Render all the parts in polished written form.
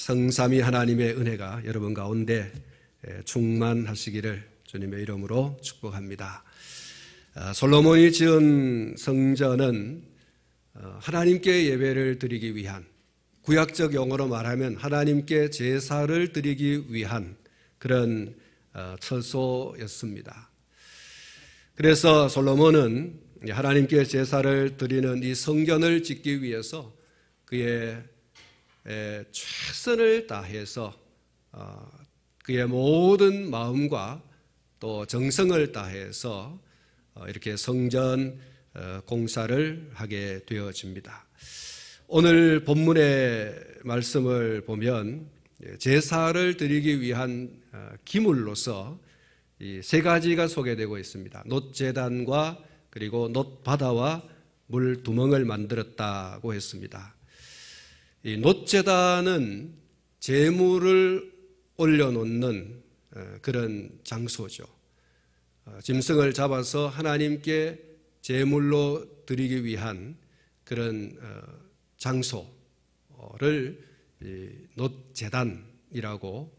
성삼위 하나님의 은혜가 여러분 가운데 충만하시기를 주님의 이름으로 축복합니다. 솔로몬이 지은 성전은 하나님께 예배를 드리기 위한, 구약적 용어로 말하면 하나님께 제사를 드리기 위한 그런 처소였습니다. 그래서 솔로몬은 하나님께 제사를 드리는 이 성전을 짓기 위해서 그의 최선을 다해서 그의 모든 마음과 또 정성을 다해서 이렇게 성전 공사를 하게 되어집니다. 오늘 본문의 말씀을 보면 제사를 드리기 위한 기물로서 이 세 가지가 소개되고 있습니다. 놋제단과 그리고 놋바다와 물 두멍을 만들었다고 했습니다. 이 놋제단은 제물을 올려놓는 그런 장소죠. 짐승을 잡아서 하나님께 제물로 드리기 위한 그런 장소를 놋제단이라고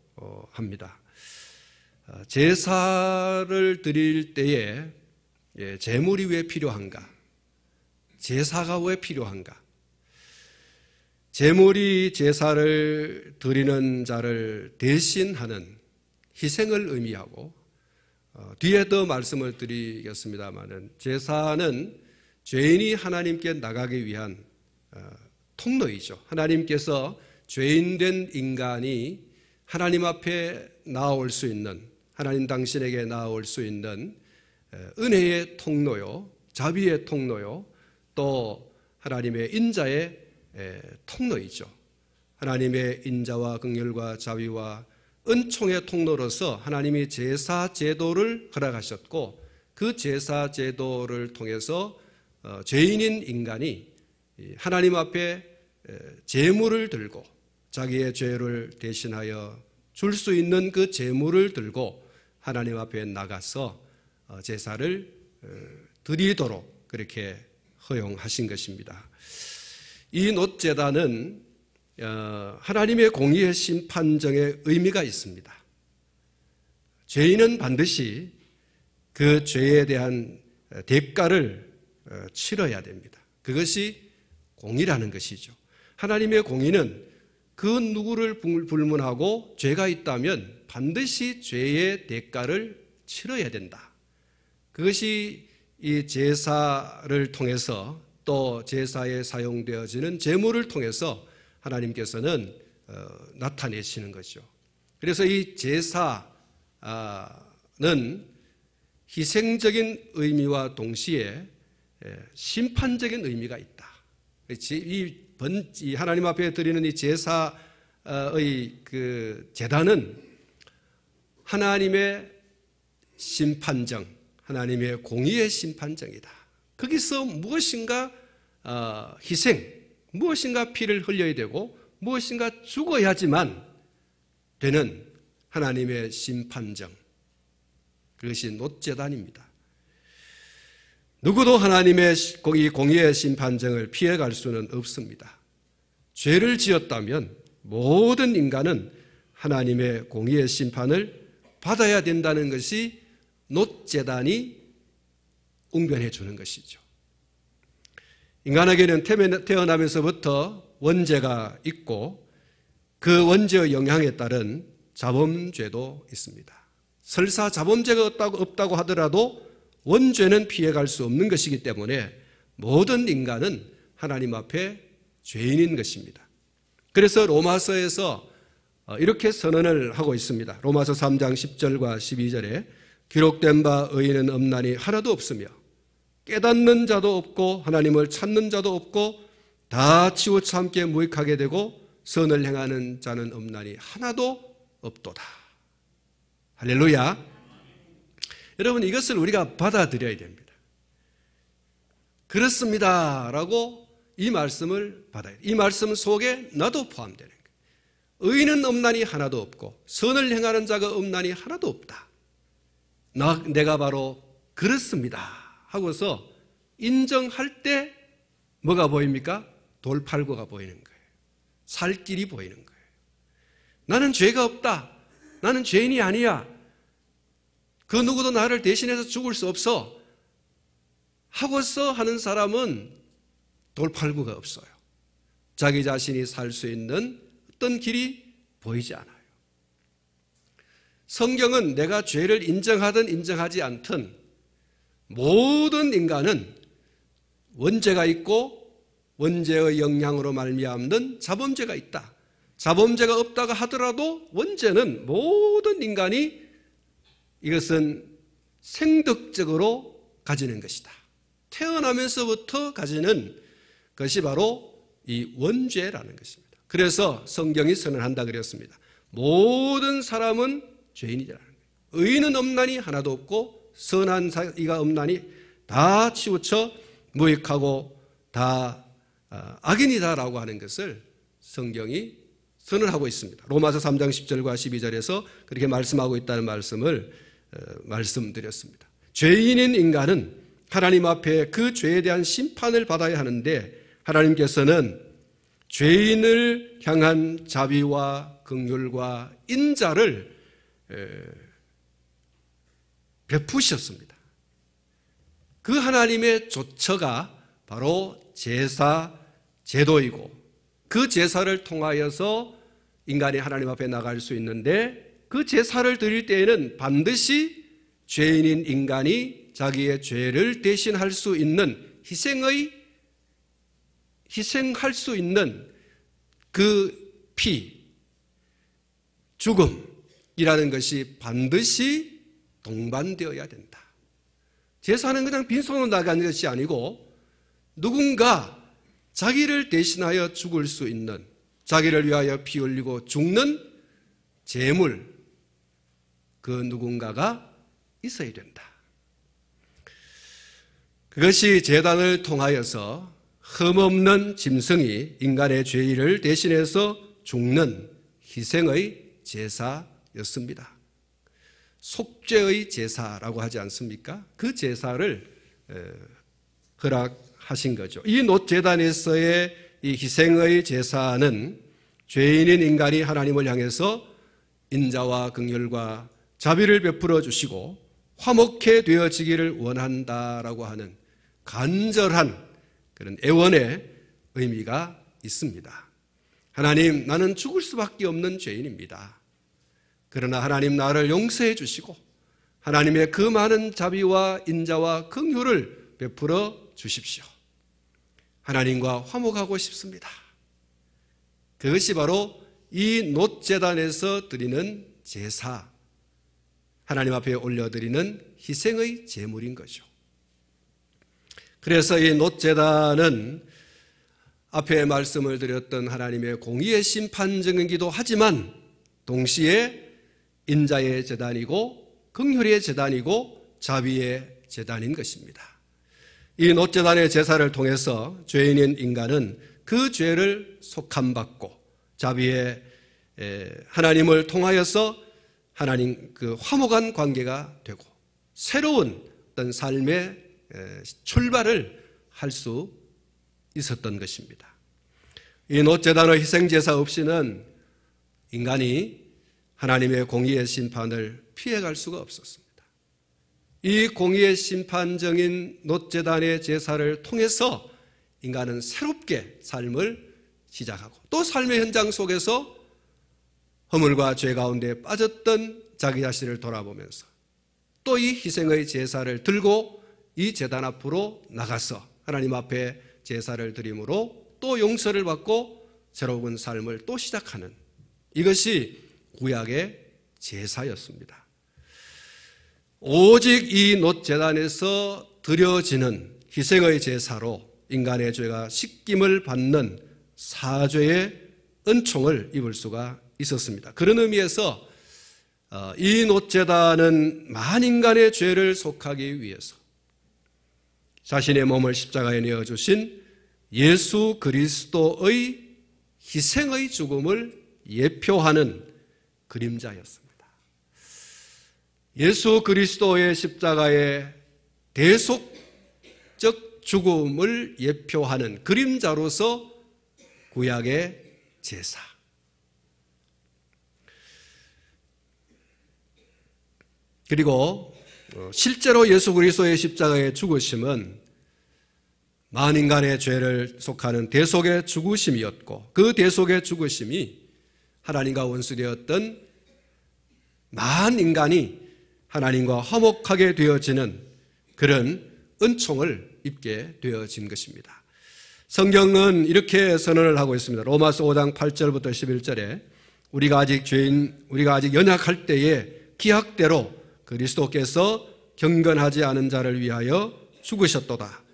합니다. 제사를 드릴 때에 제물이 왜 필요한가? 제사가 왜 필요한가? 제물이 제사를 드리는 자를 대신하는 희생을 의미하고, 뒤에 더 말씀을 드리겠습니다마는 제사는 죄인이 하나님께 나가기 위한 통로이죠. 하나님께서 죄인된 인간이 하나님 앞에 나아올 수 있는, 하나님 당신에게 나아올 수 있는 은혜의 통로요, 자비의 통로요, 또 하나님의 인자의 통로이죠. 하나님의 인자와 긍휼과 자비와 은총의 통로로서 하나님이 제사 제도를 허락하셨고, 그 제사 제도를 통해서 죄인인 인간이 하나님 앞에 제물을 들고 자기의 죄를 대신하여 줄 수 있는 그 제물을 들고 하나님 앞에 나가서 제사를 드리도록 그렇게 허용하신 것입니다. 이 놋제단은 하나님의 공의의 심판정의 의미가 있습니다. 죄인은 반드시 그 죄에 대한 대가를 치러야 됩니다. 그것이 공의라는 것이죠. 하나님의 공의는 그 누구를 불문하고 죄가 있다면 반드시 죄의 대가를 치러야 된다. 그것이 이 제사를 통해서, 또 제사에 사용되어지는 제물을 통해서 하나님께서는 나타내시는 것이죠. 그래서 이 제사는 희생적인 의미와 동시에 심판적인 의미가 있다. 이 하나님 앞에 드리는 이 제사의 그 제단은 하나님의 심판정, 하나님의 공의의 심판정이다. 거기서 무엇인가 희생, 무엇인가 피를 흘려야 되고 무엇인가 죽어야지만 되는 하나님의 심판정, 그것이 놋제단입니다. 누구도 하나님의 공의의 심판정을 피해갈 수는 없습니다. 죄를 지었다면 모든 인간은 하나님의 공의의 심판을 받아야 된다는 것이 놋제단이 웅변해 주는 것이죠. 인간에게는 태어나면서부터 원죄가 있고 그 원죄의 영향에 따른 자범죄도 있습니다. 설사 자범죄가 없다고 하더라도 원죄는 피해갈 수 없는 것이기 때문에 모든 인간은 하나님 앞에 죄인인 것입니다. 그래서 로마서에서 이렇게 선언을 하고 있습니다. 로마서 3장 10절과 12절에 기록된 바 의인은 없나니 하나도 없으며 깨닫는 자도 없고 하나님을 찾는 자도 없고 다 치우쳐 함께 무익하게 되고 선을 행하는 자는 없나니 하나도 없도다. 할렐루야. 여러분, 이것을 우리가 받아들여야 됩니다. 그렇습니다 라고 이 말씀을 받아야 돼요. 이 말씀 속에 나도 포함되는 거예요. 의인은 없나니 하나도 없고 선을 행하는 자가 없나니 하나도 없다. 내가 바로 그렇습니다 하고서 인정할 때 뭐가 보입니까? 돌팔구가 보이는 거예요. 살 길이 보이는 거예요. 나는 죄가 없다. 나는 죄인이 아니야. 그 누구도 나를 대신해서 죽을 수 없어. 하고서 하는 사람은 돌팔구가 없어요. 자기 자신이 살 수 있는 어떤 길이 보이지 않아요. 성경은 내가 죄를 인정하든 인정하지 않든 모든 인간은 원죄가 있고 원죄의 영향으로 말미암는 자범죄가 있다. 자범죄가 없다고 하더라도 원죄는 모든 인간이 이것은 생득적으로 가지는 것이다. 태어나면서부터 가지는 것이 바로 이 원죄라는 것입니다. 그래서 성경이 선언한다 그랬습니다. 모든 사람은 죄인이라는 거예요. 의인은 없나니 하나도 없고 선한 이가 없나니 다 치우쳐 무익하고 다 악인이다라고 하는 것을 성경이 선언하고 있습니다. 로마서 3장 10절과 12절에서 그렇게 말씀하고 있다는 말씀을 말씀드렸습니다. 죄인인 인간은 하나님 앞에 그 죄에 대한 심판을 받아야 하는데 하나님께서는 죄인을 향한 자비와 긍휼과 인자를 베푸셨습니다. 그 하나님의 조처가 바로 제사 제도이고 그 제사를 통하여서 인간이 하나님 앞에 나갈 수 있는데 그 제사를 드릴 때에는 반드시 죄인인 인간이 자기의 죄를 대신할 수 있는 희생할 수 있는 그 피, 죽음이라는 것이 반드시 동반되어야 된다. 제사는 그냥 빈손으로 나가는 것이 아니고 누군가 자기를 대신하여 죽을 수 있는, 자기를 위하여 피 흘리고 죽는 제물, 그 누군가가 있어야 된다. 그것이 제단을 통하여서 흠없는 짐승이 인간의 죄를 대신해서 죽는 희생의 제사였습니다. 속죄의 제사라고 하지 않습니까? 그 제사를 허락하신 거죠. 이 놋제단에서의 이 희생의 제사는 죄인인 인간이 하나님을 향해서 인자와 긍휼과 자비를 베풀어 주시고 화목해 되어지기를 원한다라고 하는 간절한 그런 애원의 의미가 있습니다. 하나님, 나는 죽을 수밖에 없는 죄인입니다. 그러나 하나님 나를 용서해 주시고 하나님의 그 많은 자비와 인자와 긍휼을 베풀어 주십시오. 하나님과 화목하고 싶습니다. 그것이 바로 이 놋제단에서 드리는 제사, 하나님 앞에 올려드리는 희생의 제물인 거죠. 그래서 이 놋제단은 앞에 말씀을 드렸던 하나님의 공의의 심판적이기도 하지만 동시에 인자의 제단이고 긍휼의 제단이고 자비의 제단인 것입니다. 이 놋제단의 제사를 통해서 죄인인 인간은 그 죄를 속함받고 자비의 하나님을 통하여서 하나님 그 화목한 관계가 되고 새로운 어떤 삶의 출발을 할 수 있었던 것입니다. 이 놋제단의 희생제사 없이는 인간이 하나님의 공의의 심판을 피해갈 수가 없었습니다. 이 공의의 심판적인 놋제단의 제사를 통해서 인간은 새롭게 삶을 시작하고 또 삶의 현장 속에서 허물과 죄 가운데 빠졌던 자기 자신을 돌아보면서 또 이 희생의 제사를 들고 이 제단 앞으로 나가서 하나님 앞에 제사를 드림으로 또 용서를 받고 새로운 삶을 또 시작하는 이것이 구약의 제사였습니다. 오직 이 놋제단에서 드려지는 희생의 제사로 인간의 죄가 씻김을 받는 사죄의 은총을 입을 수가 있었습니다. 그런 의미에서 이 놋제단은 만인간의 죄를 속하기 위해서 자신의 몸을 십자가에 내어주신 예수 그리스도의 희생의 죽음을 예표하는 그림자였습니다. 예수 그리스도의 십자가의 대속적 죽음을 예표하는 그림자로서 구약의 제사. 그리고 실제로 예수 그리스도의 십자가의 죽으심은 만인간의 죄를 속하는 대속의 죽으심이었고, 그 대속의 죽으심이 하나님과 원수되었던 만인간이 하나님과 화목하게 되어지는 그런 은총을 입게 되어진 것입니다. 성경은 이렇게 선언을 하고 있습니다. 로마서 5장 8절부터 11절에 우리가 아직 연약할 때에 기약대로 그리스도께서 경건하지 않은 자를 위하여 죽으셨도다.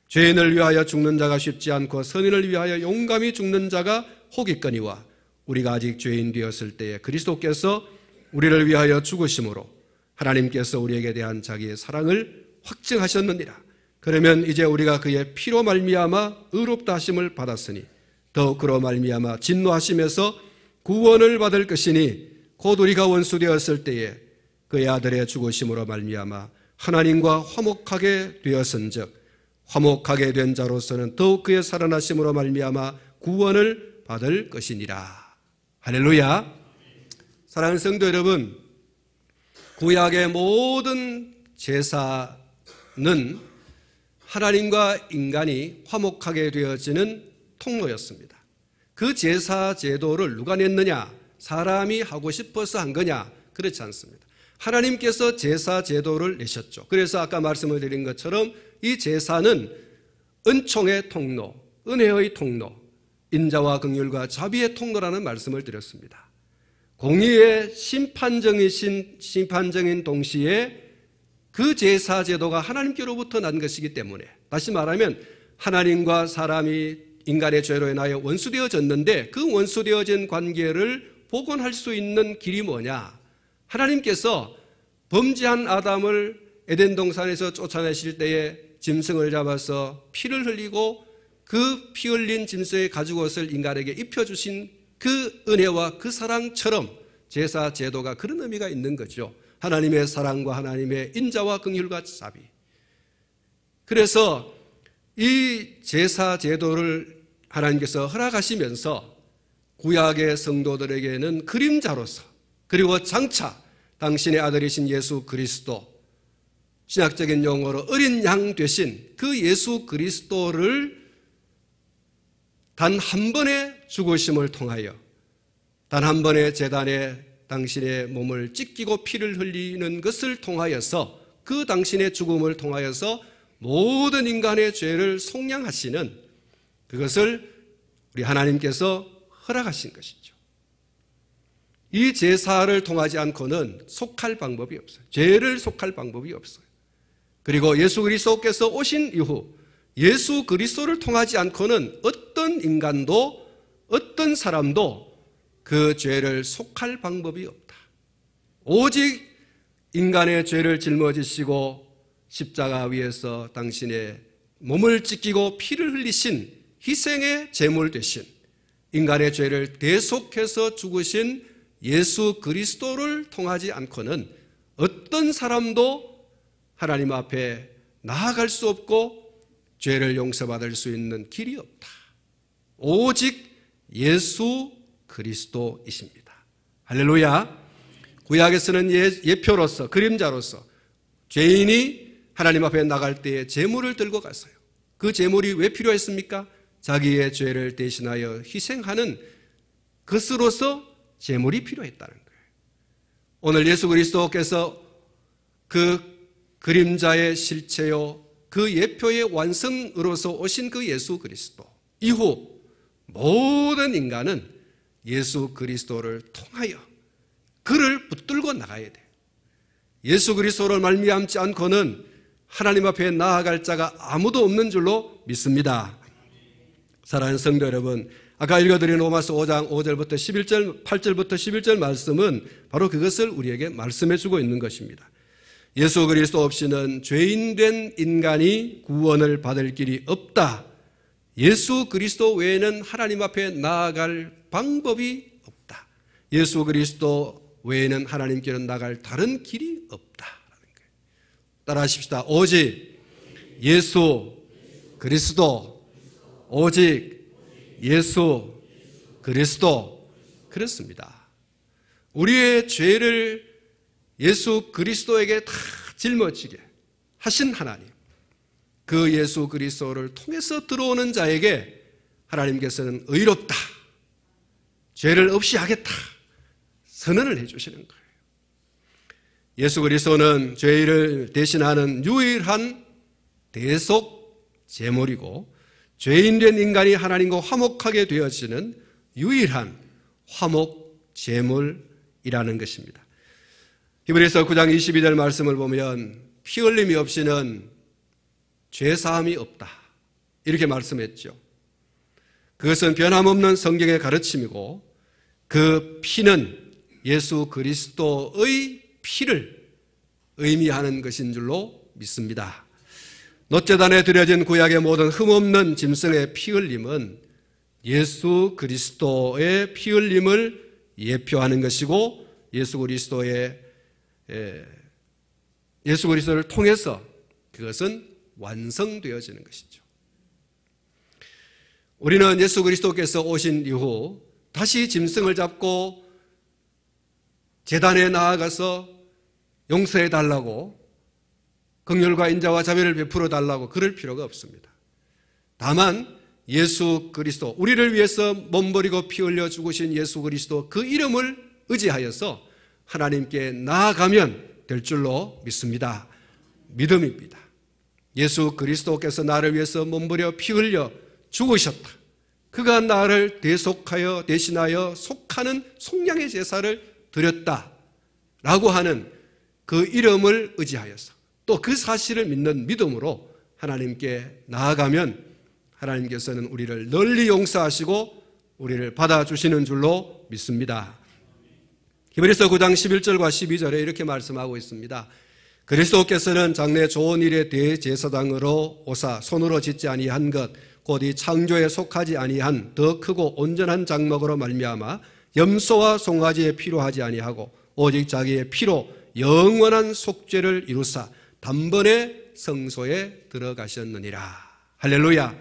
죄인을 위하여 죽는 자가 쉽지 않고 선인을 위하여 용감히 죽는 자가 혹있거니와 우리가 아직 죄인 되었을 때에 그리스도께서 우리를 위하여 죽으심으로 하나님께서 우리에게 대한 자기의 사랑을 확증하셨느니라. 그러면 이제 우리가 그의 피로 말미암아 의롭다 하심을 받았으니 더욱 그로 말미암아 진노하심에서 구원을 받을 것이니 곧 우리가 원수 되었을 때에 그의 아들의 죽으심으로 말미암아 하나님과 화목하게 되었은즉 화목하게 된 자로서는 더욱 그의 살아나심으로 말미암아 구원을 받을 것이니라. 할렐루야. 사랑하는 성도 여러분, 구약의 모든 제사는 하나님과 인간이 화목하게 되어지는 통로였습니다. 그 제사 제도를 누가 냈느냐? 사람이 하고 싶어서 한 거냐? 그렇지 않습니다. 하나님께서 제사 제도를 내셨죠. 그래서 아까 말씀을 드린 것처럼 이 제사는 은총의 통로, 은혜의 통로, 인자와 긍휼과 자비의 통로라는 말씀을 드렸습니다. 공의의 심판정인 동시에 그 제사 제도가 하나님께로부터 난 것이기 때문에, 다시 말하면 하나님과 사람이 인간의 죄로 인하여 원수되어졌는데 그 원수되어진 관계를 복원할 수 있는 길이 뭐냐? 하나님께서 범죄한 아담을 에덴 동산에서 쫓아내실 때에 짐승을 잡아서 피를 흘리고 그 피 흘린 짐승의 가죽옷을 인간에게 입혀주신 그 은혜와 그 사랑처럼 제사 제도가 그런 의미가 있는 거죠. 하나님의 사랑과 하나님의 인자와 긍휼과 자비. 그래서 이 제사 제도를 하나님께서 허락하시면서 구약의 성도들에게는 그림자로서, 그리고 장차 당신의 아들이신 예수 그리스도, 신학적인 용어로 어린 양 되신 그 예수 그리스도를 단 한 번의 죽으심을 통하여, 단 한 번의 제단에 당신의 몸을 찢기고 피를 흘리는 것을 통하여서, 그 당신의 죽음을 통하여서 모든 인간의 죄를 속량하시는 그것을 우리 하나님께서 허락하신 것이죠. 이 제사를 통하지 않고는 속할 방법이 없어요. 죄를 속할 방법이 없어요. 그리고 예수 그리스도께서 오신 이후 예수 그리스도를 통하지 않고는 어떤 인간도, 어떤 사람도 그 죄를 속할 방법이 없다. 오직 인간의 죄를 짊어지시고 십자가 위에서 당신의 몸을 찢기고 피를 흘리신 희생의 제물 되신, 인간의 죄를 대속해서 죽으신 예수 그리스도를 통하지 않고는 어떤 사람도 하나님 앞에 나아갈 수 없고 죄를 용서받을 수 있는 길이 없다. 오직 예수 그리스도이십니다. 할렐루야. 구약에서는 예표로서, 그림자로서 죄인이 하나님 앞에 나갈 때에 제물을 들고 갔어요. 그 제물이 왜 필요했습니까? 자기의 죄를 대신하여 희생하는 것으로서 제물이 필요했다는 거예요. 오늘 예수 그리스도께서 그 그림자의 실체요, 그 예표의 완성으로서 오신 그 예수 그리스도 이후 모든 인간은 예수 그리스도를 통하여 그를 붙들고 나가야 돼요. 예수 그리스도를 말미암지 않고는 하나님 앞에 나아갈 자가 아무도 없는 줄로 믿습니다. 사랑하는 성도 여러분, 아까 읽어드린 로마서 5장 5절부터 11절, 8절부터 11절 말씀은 바로 그것을 우리에게 말씀해 주고 있는 것입니다. 예수 그리스도 없이는 죄인된 인간이 구원을 받을 길이 없다. 예수 그리스도 외에는 하나님 앞에 나아갈 방법이 없다. 예수 그리스도 외에는 하나님께로 나갈 다른 길이 없다라는 거예요. 따라하십시다. 오직 예수 그리스도, 오직 예수 그리스도. 그렇습니다. 우리의 죄를 예수 그리스도에게 다 짊어지게 하신 하나님, 그 예수 그리스도를 통해서 들어오는 자에게 하나님께서는 의롭다, 죄를 없이 하겠다 선언을 해주시는 거예요. 예수 그리스도는 죄를 대신하는 유일한 대속 제물이고, 죄인된 인간이 하나님과 화목하게 되어지는 유일한 화목 제물이라는 것입니다. 히브리서 9장 22절 말씀을 보면 피 흘림이 없이는 죄사함이 없다, 이렇게 말씀했죠. 그것은 변함없는 성경의 가르침이고, 그 피는 예수 그리스도의 피를 의미하는 것인 줄로 믿습니다. 놋제단에 드려진 구약의 모든 흠없는 짐승의 피 흘림은 예수 그리스도의 피 흘림을 예표하는 것이고, 예수 그리스도를 통해서 그것은 완성되어지는 것이죠. 우리는 예수 그리스도께서 오신 이후 다시 짐승을 잡고 제단에 나아가서 용서해 달라고, 긍휼과 인자와 자비를 베풀어 달라고 그럴 필요가 없습니다. 다만 예수 그리스도, 우리를 위해서 몸버리고 피 흘려 죽으신 예수 그리스도, 그 이름을 의지하여서 하나님께 나아가면 될 줄로 믿습니다. 믿음입니다. 예수 그리스도께서 나를 위해서 몸버려 피 흘려 죽으셨다, 그가 나를 대속하여 대신하여 속하는 속량의 제사를 드렸다라고 하는 그 이름을 의지하여서, 또 그 사실을 믿는 믿음으로 하나님께 나아가면 하나님께서는 우리를 널리 용서하시고 우리를 받아주시는 줄로 믿습니다. 히브리서 9장 11절과 12절에 이렇게 말씀하고 있습니다. 그리스도께서는 장래 좋은 일의 대제사장으로 오사 손으로 짓지 아니한 것 곧 이 창조에 속하지 아니한 더 크고 온전한 장막으로 말미암아 염소와 송아지의 피로 하지 아니하고 오직 자기의 피로 영원한 속죄를 이루사 단번에 성소에 들어가셨느니라. 할렐루야.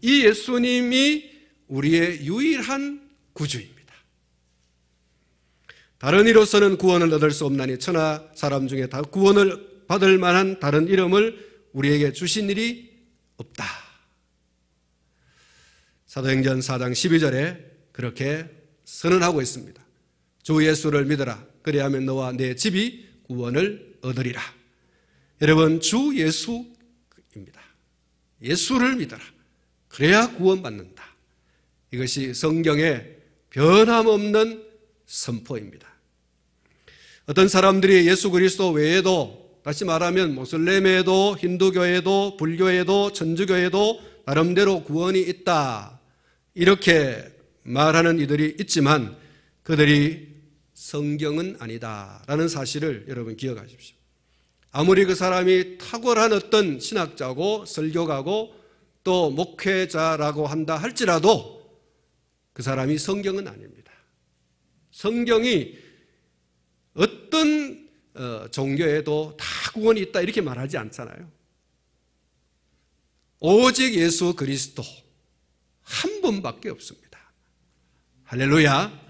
이 예수님이 우리의 유일한 구주입니다. 다른 이로서는 구원을 얻을 수 없나니 천하 사람 중에 다 구원을 받을 만한 다른 이름을 우리에게 주신 일이 없다. 사도행전 4장 12절에 그렇게 선언하고 있습니다. 주 예수를 믿어라. 그리하면 너와 내 집이 구원을 얻으리라. 여러분, 주 예수입니다. 예수를 믿어라. 그래야 구원받는다. 이것이 성경의 변함없는 선포입니다. 어떤 사람들이 예수 그리스도 외에도, 다시 말하면 모슬렘에도 힌두교에도 불교에도 천주교에도 나름대로 구원이 있다, 이렇게 말하는 이들이 있지만 그들이 성경은 아니다라는 사실을 여러분 기억하십시오. 아무리 그 사람이 탁월한 어떤 신학자고 설교가고 또 목회자라고 한다 할지라도 그 사람이 성경은 아닙니다. 성경이 어떤 종교에도 다 구원이 있다 이렇게 말하지 않잖아요. 오직 예수 그리스도 한 분밖에 없습니다. 할렐루야.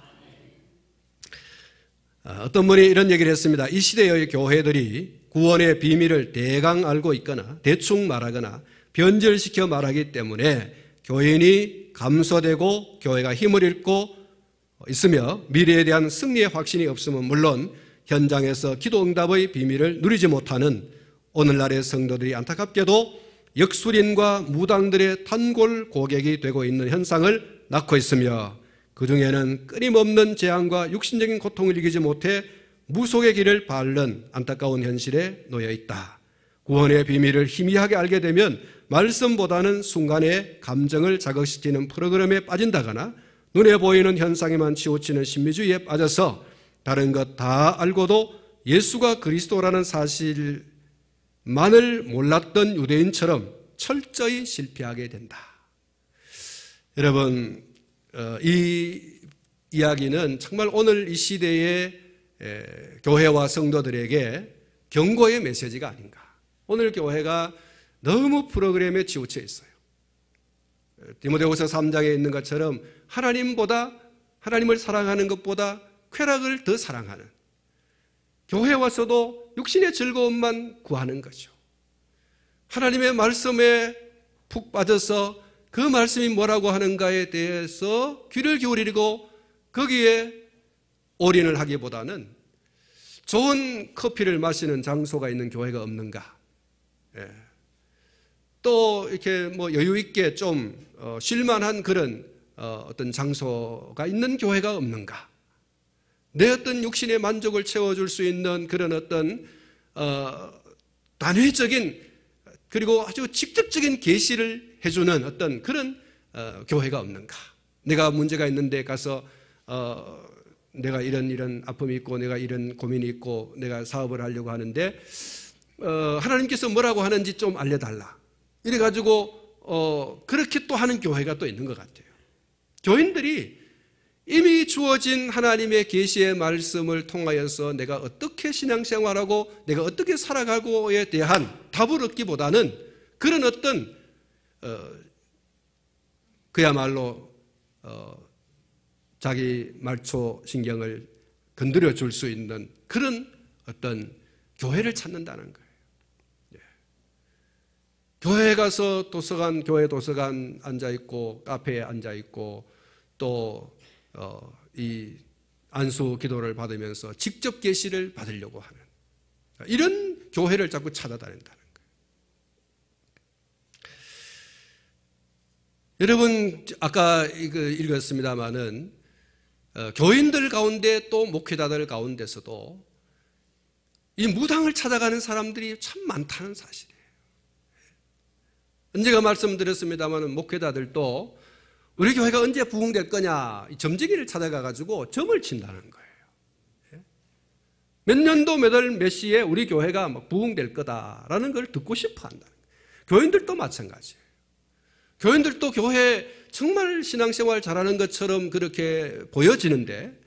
어떤 분이 이런 얘기를 했습니다. 이 시대의 교회들이 구원의 비밀을 대강 알고 있거나 대충 말하거나 변절시켜 말하기 때문에 교인이 감소되고 교회가 힘을 잃고 있으며 미래에 대한 승리의 확신이 없으면 물론 현장에서 기도 응답의 비밀을 누리지 못하는 오늘날의 성도들이 안타깝게도 역술인과 무당들의 단골 고객이 되고 있는 현상을 낳고 있으며, 그 중에는 끊임없는 재앙과 육신적인 고통을 이기지 못해 무속의 길을 밟는 안타까운 현실에 놓여 있다. 구원의 비밀을 희미하게 알게 되면 말씀보다는 순간의 감정을 자극시키는 프로그램에 빠진다거나 눈에 보이는 현상에만 치우치는 신비주의에 빠져서 다른 것 다 알고도 예수가 그리스도라는 사실만을 몰랐던 유대인처럼 철저히 실패하게 된다. 여러분, 이 이야기는 정말 오늘 이 시대의 교회와 성도들에게 경고의 메시지가 아닌가. 오늘 교회가 너무 프로그램에 치우쳐 있어요. 디모데후서 3장에 있는 것처럼 하나님을 사랑하는 것보다 쾌락을 더 사랑하는, 교회 와서도 육신의 즐거움만 구하는 거죠. 하나님의 말씀에 푹 빠져서 그 말씀이 뭐라고 하는가에 대해서 귀를 기울이고 거기에 올인을 하기보다는 좋은 커피를 마시는 장소가 있는 교회가 없는가? 예. 또 이렇게 뭐 여유 있게 좀 쉴만한 그런 어떤 장소가 있는 교회가 없는가? 내 어떤 육신의 만족을 채워줄 수 있는 그런 어떤 단회적인 그리고 아주 직접적인 계시를 해주는 어떤 그런 교회가 없는가? 내가 문제가 있는데 가서 내가 이런 아픔이 있고 내가 이런 고민이 있고 내가 사업을 하려고 하는데 하나님께서 뭐라고 하는지 좀 알려달라. 이래가지고 그렇게 또 하는 교회가 또 있는 것 같아요. 교인들이 이미 주어진 하나님의 계시의 말씀을 통하여서 내가 어떻게 신앙생활하고 내가 어떻게 살아가고에 대한 답을 얻기보다는 그런 어떤 그야말로 자기 말초 신경을 건드려 줄 수 있는 그런 어떤 교회를 찾는다는 거예요. 예. 교회에 가서 도서관, 교회 도서관 앉아있고 카페에 앉아있고 또 이 안수 기도를 받으면서 직접 계시를 받으려고 하는 이런 교회를 자꾸 찾아다닌다는 거예요. 여러분 아까 읽었습니다마는 교인들 가운데 또 목회자들 가운데서도 이 무당을 찾아가는 사람들이 참 많다는 사실이에요. 언제가 말씀드렸습니다마는 목회자들도 우리 교회가 언제 부흥될 거냐 점쟁이를 찾아가가지고 점을 친다는 거예요. 몇 년도 몇 월 몇 시에 우리 교회가 막 부흥될 거다라는 걸 듣고 싶어 한다는 거예요. 교인들도 마찬가지예요. 교인들도 교회 정말 신앙생활 잘하는 것처럼 그렇게 보여지는데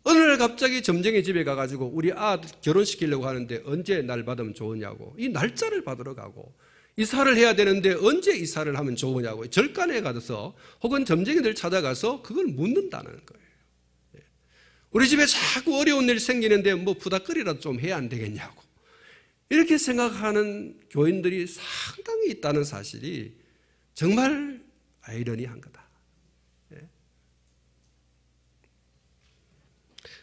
어느 날 갑자기 점쟁이 집에 가가지고 우리 아들 결혼시키려고 하는데 언제 날 받으면 좋으냐고 이 날짜를 받으러 가고 이사를 해야 되는데 언제 이사를 하면 좋으냐고 절간에 가서 혹은 점쟁이들 찾아가서 그걸 묻는다는 거예요. 우리 집에 자꾸 어려운 일 생기는데 뭐 부닥거리라도 좀 해야 안 되겠냐고 이렇게 생각하는 교인들이 상당히 있다는 사실이 정말 아이러니한 거다.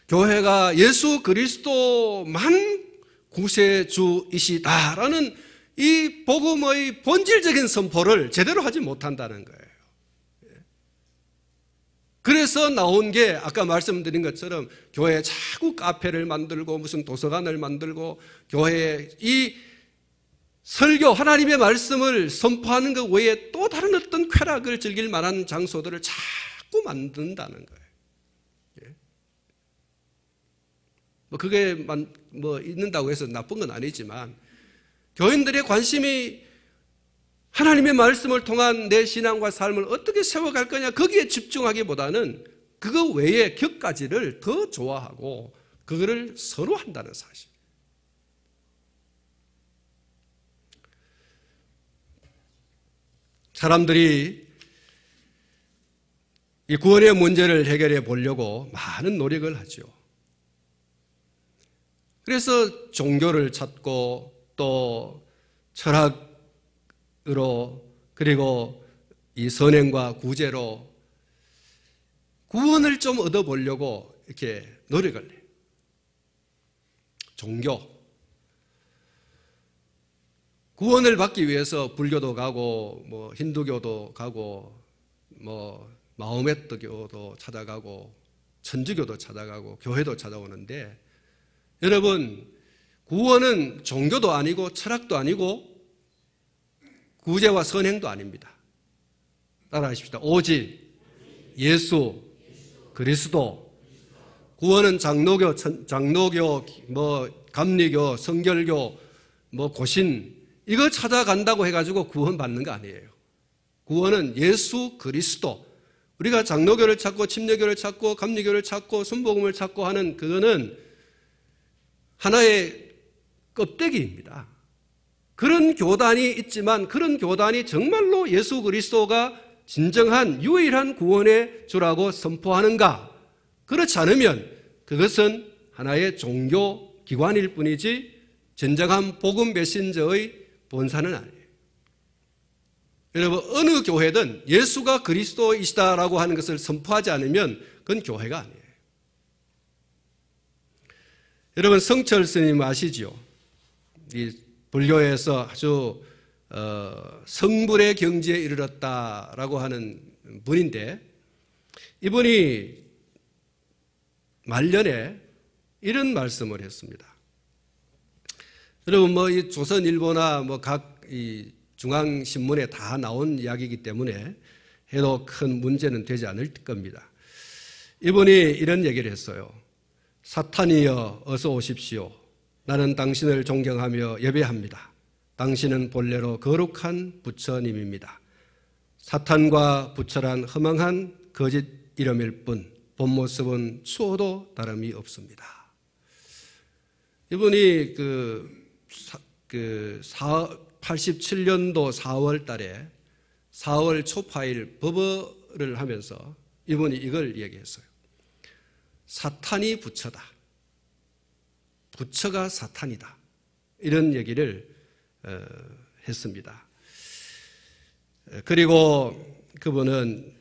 교회가 예수 그리스도만 구세주이시다라는 이 복음의 본질적인 선포를 제대로 하지 못한다는 거예요. 그래서 나온 게 아까 말씀드린 것처럼 교회에 자꾸 카페를 만들고 무슨 도서관을 만들고 교회에 이 설교 하나님의 말씀을 선포하는 것 외에 또 다른 어떤 쾌락을 즐길 만한 장소들을 자꾸 만든다는 거예요. 뭐 그게 뭐 있는다고 해서 나쁜 건 아니지만 교인들의 관심이 하나님의 말씀을 통한 내 신앙과 삶을 어떻게 세워갈 거냐 거기에 집중하기보다는 그거 외에 격가지를 더 좋아하고 그거를 서로 한다는 사실. 사람들이 이 구원의 문제를 해결해 보려고 많은 노력을 하죠. 그래서 종교를 찾고 또 철학으로 그리고 이 선행과 구제로 구원을 좀 얻어보려고 이렇게 노력을 해요. 종교. 구원을 받기 위해서 불교도 가고 뭐 힌두교도 가고 뭐 마호메트교도 찾아가고 천주교도 찾아가고 교회도 찾아오는데 여러분 구원은 종교도 아니고 철학도 아니고 구제와 선행도 아닙니다. 따라하십시다. 오직 예수 그리스도. 구원은 장로교, 뭐 감리교, 성결교, 뭐 고신 이거 찾아간다고 해가지고 구원 받는 거 아니에요. 구원은 예수 그리스도. 우리가 장로교를 찾고 침례교를 찾고 감리교를 찾고 순복음을 찾고 하는 그거는 하나의 껍데기입니다. 그런 교단이 있지만 그런 교단이 정말로 예수 그리스도가 진정한 유일한 구원의 주라고 선포하는가? 그렇지 않으면 그것은 하나의 종교 기관일 뿐이지 진정한 복음 메신저의 본사는 아니에요. 여러분, 어느 교회든 예수가 그리스도이시다라고 하는 것을 선포하지 않으면 그건 교회가 아니에요. 여러분, 성철 스님 아시지요? 이 불교에서 아주 성불의 경지에 이르렀다라고 하는 분인데, 이분이 말년에 이런 말씀을 했습니다. 여러분, 이 조선일보나 각 중앙신문에 다 나온 이야기이기 때문에 해도 큰 문제는 되지 않을 겁니다. 이분이 이런 얘기를 했어요. 사탄이여 어서 오십시오. 나는 당신을 존경하며 예배합니다. 당신은 본래로 거룩한 부처님입니다. 사탄과 부처란 허망한 거짓 이름일 뿐 본 모습은 추호도 다름이 없습니다. 이분이 87년도 4월 달에 4월 초파일 법어를 하면서 이분이 이걸 얘기했어요. 사탄이 부처다. 부처가 사탄이다. 이런 얘기를 했습니다. 그리고 그분은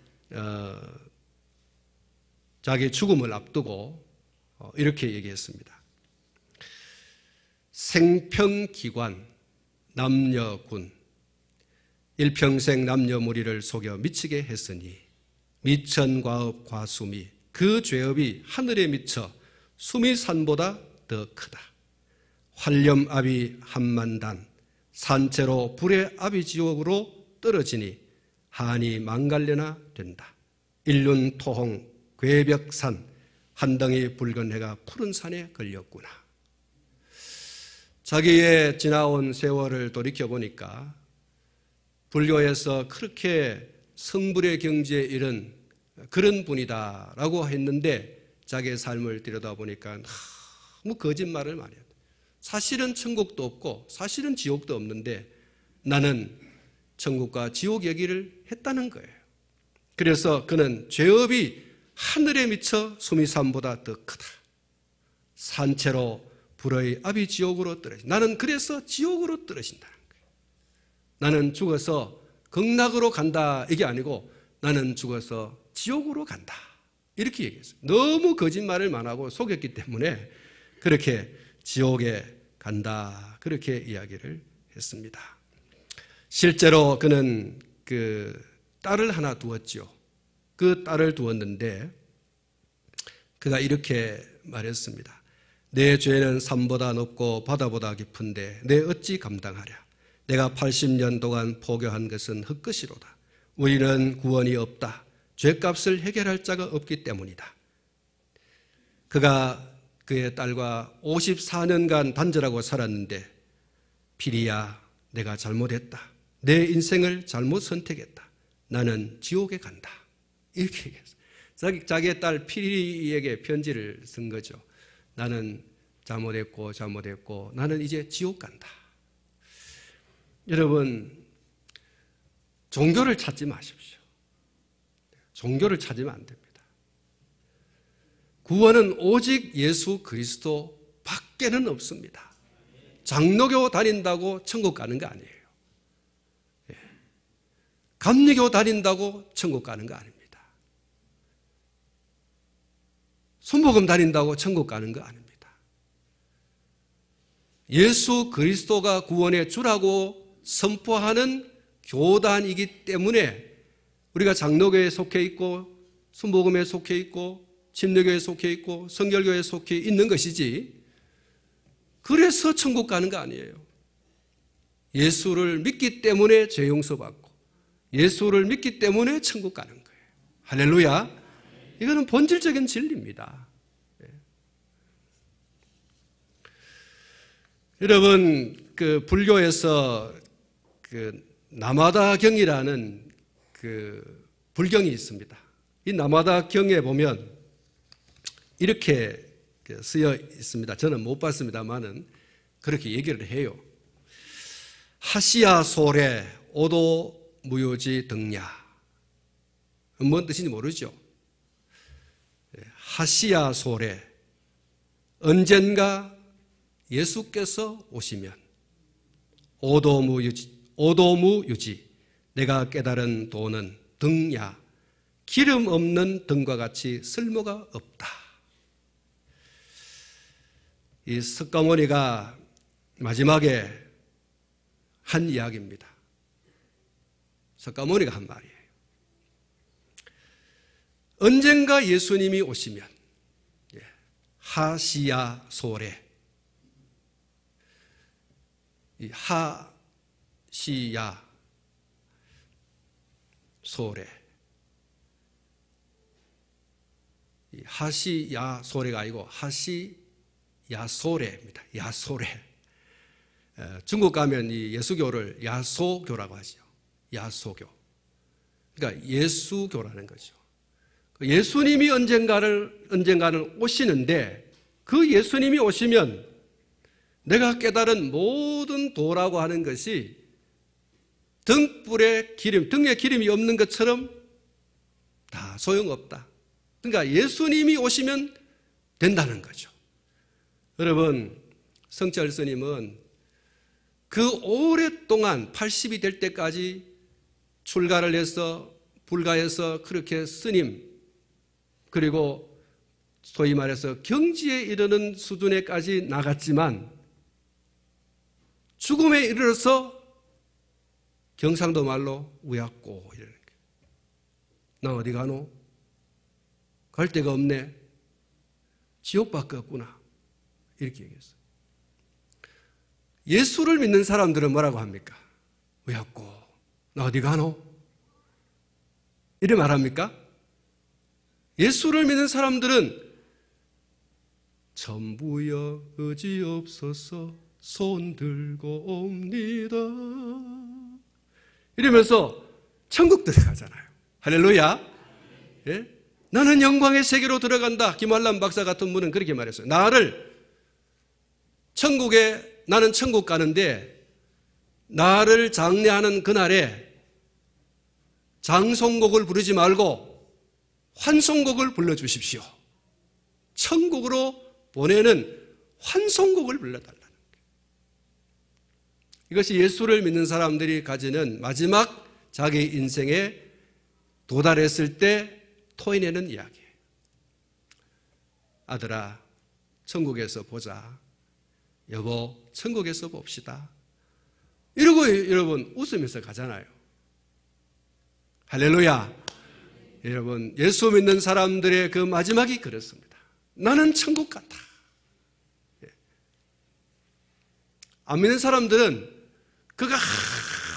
자기 죽음을 앞두고 이렇게 얘기했습니다. 생평기관, 남녀군, 일평생 남녀무리를 속여 미치게 했으니 미천과업 과수미, 그 죄업이 하늘에 미쳐 수미산보다 더 크다. 활렴압이 한만단, 산채로 불의 아비지옥으로 떨어지니 한이 망갈려나 된다. 일륜토홍 괴벽산, 한 덩이 붉은 해가 푸른 산에 걸렸구나. 자기의 지나온 세월을 돌이켜보니까 불교에서 그렇게 성불의 경지에 이른 그런 분이다라고 했는데 자기의 삶을 들여다보니까 너무 거짓말을 많이 했다. 사실은 천국도 없고 사실은 지옥도 없는데 나는 천국과 지옥 얘기를 했다는 거예요. 그래서 그는 죄업이 하늘에 미쳐 수미산보다 더 크다. 산채로 불의 아비 지옥으로 떨어진다. 나는 그래서 지옥으로 떨어진다는 거예요. 나는 죽어서 극락으로 간다 이게 아니고 나는 죽어서 지옥으로 간다 이렇게 얘기했어요. 너무 거짓말을 많이 속였기 때문에 그렇게 지옥에 간다 그렇게 이야기를 했습니다. 실제로 그는 딸을 하나 두었죠. 그 딸을 두었는데 그가 이렇게 말했습니다. 내 죄는 산보다 높고 바다보다 깊은데 내 어찌 감당하랴. 내가 80년 동안 포교한 것은 헛것이로다. 우리는 구원이 없다. 죄값을 해결할 자가 없기 때문이다. 그가 그의 딸과 54년간 단절하고 살았는데 피리야 내가 잘못했다. 내 인생을 잘못 선택했다. 나는 지옥에 간다. 이렇게 얘기했어요. 자기의 딸 피리에게 편지를 쓴 거죠. 나는 잘못했고 나는 이제 지옥 간다. 여러분, 종교를 찾지 마십시오. 종교를 찾으면 안 됩니다. 구원은 오직 예수 그리스도 밖에는 없습니다. 장로교 다닌다고 천국 가는 거 아니에요. 감리교 다닌다고 천국 가는 거 아닙니다. 순복음 다닌다고 천국 가는 거 아닙니다. 예수 그리스도가 구원의 주라고 선포하는 교단이기 때문에 우리가 장로교에 속해 있고 순복음에 속해 있고 침례교에 속해 있고 성결교에 속해 있는 것이지 그래서 천국 가는 거 아니에요. 예수를 믿기 때문에 죄 용서받고 예수를 믿기 때문에 천국 가는 거예요. 할렐루야. 이거는 본질적인 진리입니다. 여러분, 불교에서 나마다경이라는 불경이 있습니다. 이 나마다경에 보면 이렇게 쓰여 있습니다. 저는 못 봤습니다만은 그렇게 얘기를 해요. 하시야 소래 오도 무효지 등야. 뭔 뜻인지 모르죠. 하시야 소래 언젠가 예수께서 오시면 오도무유지 내가 깨달은 도는 등야 기름 없는 등과 같이 쓸모가 없다. 이 석가모니가 마지막에 한 이야기입니다. 석가모니가 한 말이에요. 언젠가 예수님이 오시면 하시야 소래, 이 하시야 소래, 이 하시야 소래가 아니고 하시야소래입니다. 야소래. 중국 가면 이 예수교를 야소교라고 하죠. 야소교. 그러니까 예수교라는 거죠. 예수님이 언젠가는 오시는데 그 예수님이 오시면 내가 깨달은 모든 도라고 하는 것이 등불에 등에 기름이 없는 것처럼 다 소용없다. 그러니까 예수님이 오시면 된다는 거죠. 여러분, 성철 스님은 그 오랫동안 80이 될 때까지 출가를 해서 불가해서 그렇게 스님, 그리고 소위 말해서 경지에 이르는 수준에까지 나갔지만 죽음에 이르러서 경상도 말로 우약고 이러는 거예요. 나 어디 가노? 갈 데가 없네. 지옥밖에 없구나. 이렇게 얘기했어요. 예수를 믿는 사람들은 뭐라고 합니까? 우약고 나 어디 가노? 이래 말합니까? 예수를 믿는 사람들은 전부여 의지없어서 손 들고 옵니다 이러면서 천국 들어가잖아요. 할렐루야. 예? 나는 영광의 세계로 들어간다. 김환란 박사 같은 분은 그렇게 말했어요. 나는 천국 가는데 나를 장례하는 그날에 장송곡을 부르지 말고 환송곡을 불러주십시오. 천국으로 보내는 환송곡을 불러달라는 거예요. 이것이 예수를 믿는 사람들이 가지는 마지막 자기 인생에 도달했을 때 토해내는 이야기예요. 아들아, 천국에서 보자. 여보, 천국에서 봅시다. 이러고 여러분 웃으면서 가잖아요. 할렐루야. 여러분, 예수 믿는 사람들의 그 마지막이 그렇습니다. 나는 천국 간다. 안 믿는 사람들은 그가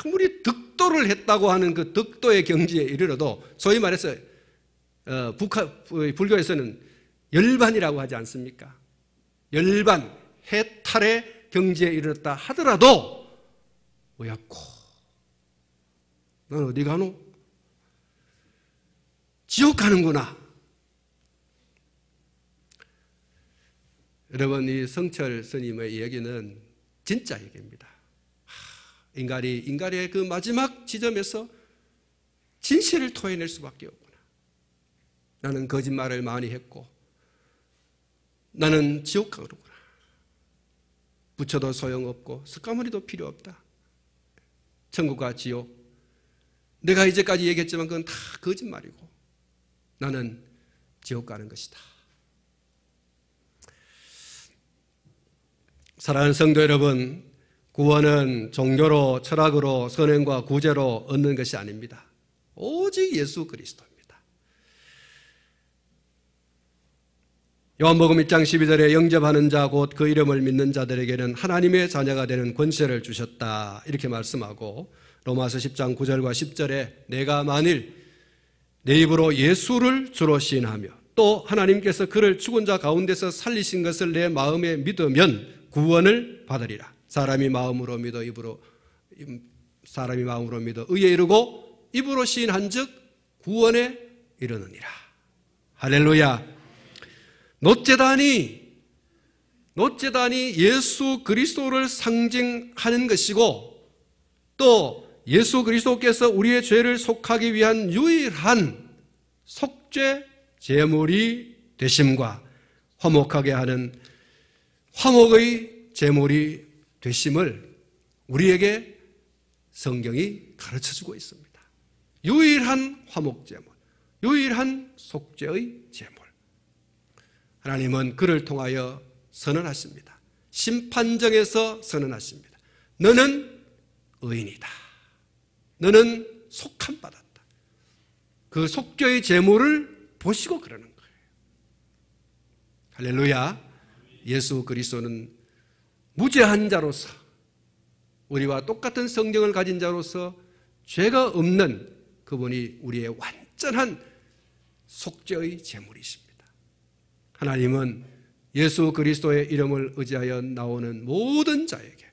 아무리 득도를 했다고 하는 그 득도의 경지에 이르러도 소위 말해서 불교에서는 열반이라고 하지 않습니까? 열반, 해탈의 경지에 이르렀다 하더라도 뭐였고 난 어디 가노? 지옥 가는구나. 여러분, 이 성철 스님의 얘기는 진짜 얘기입니다. 인간의 그 마지막 지점에서 진실을 토해낼 수밖에 없구나. 나는 거짓말을 많이 했고 나는 지옥 가는구나. 붙여도 소용없고 석가모니도 필요 없다. 천국과 지옥, 내가 이제까지 얘기했지만 그건 다 거짓말이고 나는 지옥 가는 것이다. 사랑하는 성도 여러분, 구원은 종교로, 철학으로, 선행과 구제로 얻는 것이 아닙니다. 오직 예수 그리스도입니다. 요한복음 1장 12절에 영접하는 자 곧 그 이름을 믿는 자들에게는 하나님의 자녀가 되는 권세를 주셨다 이렇게 말씀하고, 로마서 10장 9절과 10절에 내가 만일 내 입으로 예수를 주로 시인하며 또 하나님께서 그를 죽은 자 가운데서 살리신 것을 내 마음에 믿으면 구원을 받으리라. 사람이 마음으로 믿어 의에 이르고 입으로 시인한즉 구원에 이르느니라. 할렐루야. 놋제단이 예수 그리스도를 상징하는 것이고 또 예수 그리스도께서 우리의 죄를 속하기 위한 유일한 속죄 제물이 되심과 화목하게 하는 화목의 제물이 되심을 우리에게 성경이 가르쳐주고 있습니다. 유일한 화목제물, 유일한 속죄의 제물. 하나님은 그를 통하여 선언하십니다. 심판정에서 선언하십니다. 너는 의인이다. 너는 속함 받았다. 그 속죄의 제물을 보시고 그러는 거예요. 할렐루야. 예수 그리스도는 무죄한 자로서, 우리와 똑같은 성경을 가진 자로서 죄가 없는 그분이 우리의 완전한 속죄의 제물이십니다. 하나님은 예수 그리스도의 이름을 의지하여 나오는 모든 자에게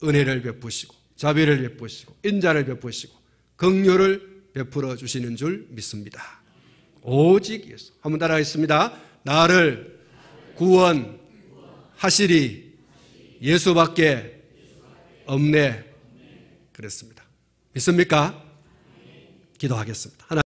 은혜를 베푸시고 자비를 베푸시고 인자를 베푸시고 긍휼을 베풀어 주시는 줄 믿습니다. 오직 예수. 한번 따라하겠습니다. 나를 구원하시리 예수밖에 없네. 그랬습니다. 믿습니까? 기도하겠습니다.